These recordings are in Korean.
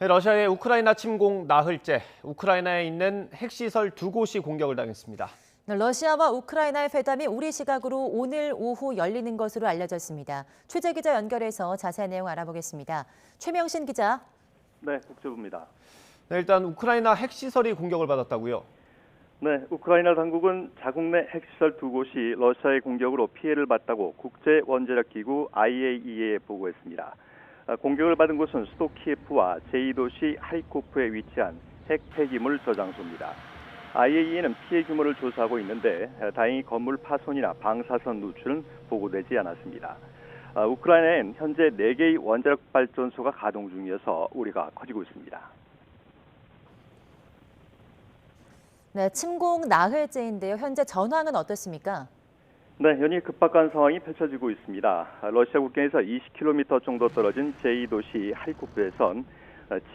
러시아의 우크라이나 침공 나흘째, 우크라이나에 있는 핵시설 2곳이 공격을 당했습니다. 러시아와 우크라이나의 회담이 우리 시각으로 오늘 오후 열리는 것으로 알려졌습니다. 취재 기자 연결해서 자세한 내용 알아보겠습니다. 최명신 기자. 네, 국제부입니다. 일단 우크라이나 핵시설이 공격을 받았다고요? 네, 우크라이나 당국은 자국 내 핵시설 2곳이 러시아의 공격으로 피해를 봤다고 국제원자력기구 IAEA에 보고했습니다. 공격을 받은 곳은 수도 키예프와 제2도시 하리코프에 위치한 핵 폐기물 저장소입니다. IAEA는 피해 규모를 조사하고 있는데 다행히 건물 파손이나 방사선 누출은 보고되지 않았습니다. 우크라이나엔 현재 4개의 원자력 발전소가 가동 중이어서 우려가 커지고 있습니다. 네, 침공 나흘째인데요. 현재 전황은 어떻습니까? 네, 연일 급박한 상황이 펼쳐지고 있습니다. 러시아 국경에서 20km 정도 떨어진 제2도시 하리코프에선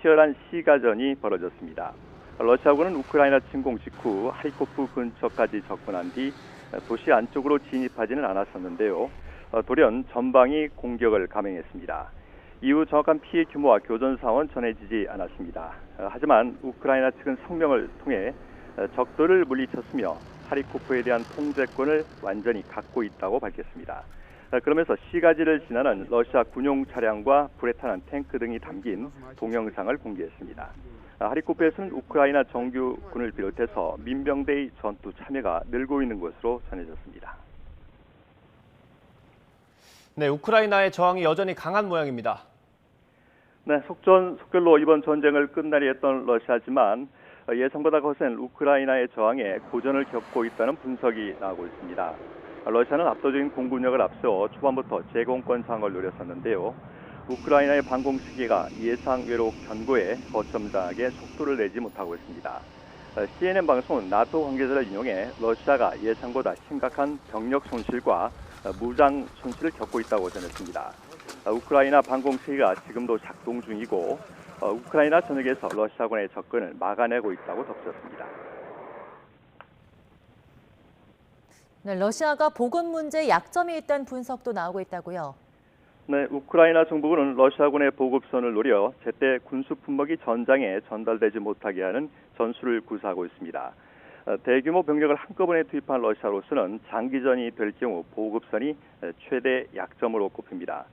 치열한 시가전이 벌어졌습니다. 러시아군은 우크라이나 침공 직후 하리코프 근처까지 접근한 뒤 도시 안쪽으로 진입하지는 않았었는데요. 돌연 전방이 공격을 감행했습니다. 이후 정확한 피해 규모와 교전 상황은 전해지지 않았습니다. 하지만 우크라이나 측은 성명을 통해 적들을 물리쳤으며 하리코프에 대한 통제권을 완전히 갖고 있다고 밝혔습니다. 그러면서 시가지를 지나는 러시아 군용 차량과 불에 타는 탱크 등이 담긴 동영상을 공개했습니다. 하리코프에서는 우크라이나 정규군을 비롯해서 민병대의 전투 참여가 늘고 있는 것으로 전해졌습니다. 네, 우크라이나의 저항이 여전히 강한 모양입니다. 네, 속전속결로 이번 전쟁을 끝나리 했던 러시아지만 예상보다 거센 우크라이나의 저항에 고전을 겪고 있다는 분석이 나오고 있습니다. 러시아는 압도적인 공군력을 앞세워 초반부터 제공권 장을 노렸었는데요. 우크라이나의 반공 시기가 예상 외로 견고해 거점장하게 속도를 내지 못하고 있습니다. CNN 방송은 나토 관계자를 인용해 러시아가 예상보다 심각한 병력 손실과 무장 손실을 겪고 있다고 전했습니다. 우크라이나 반공 시기가 지금도 작동 중이고 우크라이나 전역에서 러시아군의 접근을 막아내고 있다고 덧붙였습니다. 네, 러시아가 보급 문제에 약점이 있다는 분석도 나오고 있다고요. 네, 우크라이나 정부군은 러시아군의 보급선을 노려 제때 군수 품목이 전장에 전달되지 못하게 하는 전술을 구사하고 있습니다. 대규모 병력을 한꺼번에 투입한 러시아로서는 장기전이 될 경우 보급선이 최대 약점으로 꼽힙니다.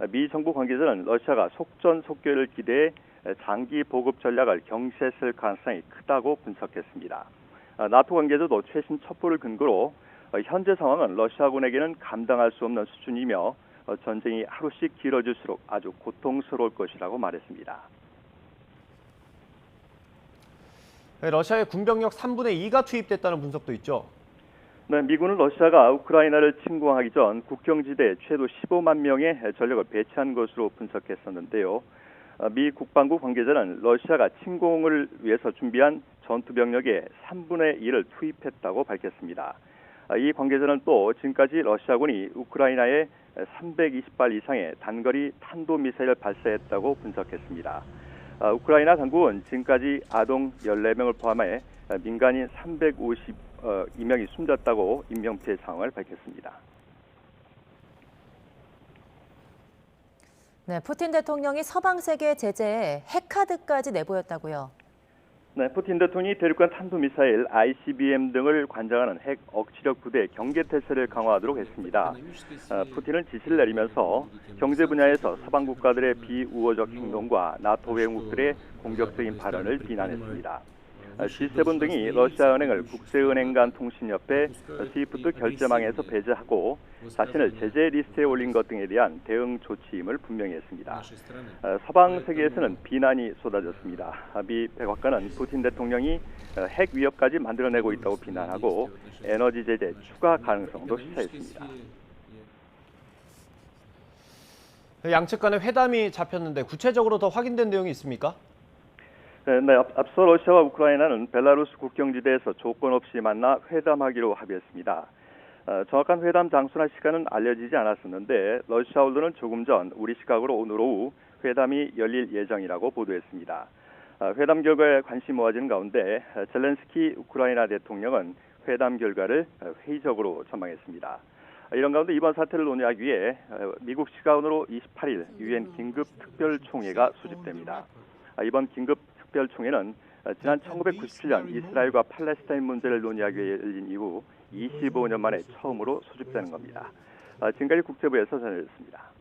미 정부 관계자는 러시아가 속전속결을 기대해 장기 보급 전략을 경시했을 가능성이 크다고 분석했습니다. 나토 관계자도 최신 첩보를 근거로 현재 상황은 러시아군에게는 감당할 수 없는 수준이며 전쟁이 하루씩 길어질수록 아주 고통스러울 것이라고 말했습니다. 러시아의 군병력 3분의 2가 투입됐다는 분석도 있죠. 네, 미군은 러시아가 우크라이나를 침공하기 전 국경지대에 최소 15만 명의 전력을 배치한 것으로 분석했었는데요. 미 국방부 관계자는 러시아가 침공을 위해서 준비한 전투병력의 3분의 1을 투입했다고 밝혔습니다. 이 관계자는 또 지금까지 러시아군이 우크라이나에 320발 이상의 단거리 탄도미사일을 발사했다고 분석했습니다. 우크라이나 당국은 지금까지 아동 14명을 포함해 민간인 352명이 숨졌다고 인명피해 상황을 밝혔습니다. 네, 푸틴 대통령이 서방 세계 제재에 핵카드까지 내보였다고요. 네, 푸틴 대통령이 대륙간 탄도미사일 ICBM 등을 관장하는 핵 억지력 부대 경계 태세를 강화하도록 했습니다. 푸틴은 지시를 내리면서 경제 분야에서 서방 국가들의 비우호적 행동과 나토 회원국들의 공격적인 발언을 비난했습니다. G7 등이 러시아은행을 국제은행 간 통신협회 스위프트 결제망에서 배제하고 자신을 제재 리스트에 올린 것 등에 대한 대응 조치임을 분명히 했습니다. 서방 세계에서는 비난이 쏟아졌습니다. 미 백악관은 푸틴 대통령이 핵 위협까지 만들어내고 있다고 비난하고 에너지 제재 추가 가능성도 시사했습니다. 양측 간의 회담이 잡혔는데 구체적으로 더 확인된 내용이 있습니까? 네, 앞서 러시아와 우크라이나는 벨라루스 국경지대에서 조건 없이 만나 회담하기로 합의했습니다. 정확한 회담 장소나 시간은 알려지지 않았었는데 러시아 언론은 조금 전 우리 시각으로 오늘 오후 회담이 열릴 예정이라고 보도했습니다. 회담 결과에 관심이 모아지는 가운데 젤렌스키 우크라이나 대통령은 회담 결과를 회의적으로 전망했습니다. 이런 가운데 이번 사태를 논의하기 위해 미국 시간으로 28일 유엔 긴급 특별총회가 소집됩니다. 이번 긴급 특별총회는 지난 1997년 이스라엘과 팔레스타인 문제를 논의하기 위해 열린 이후 25년 만에 처음으로 소집되는 겁니다. 지금까지 국제부에서 전해드렸습니다.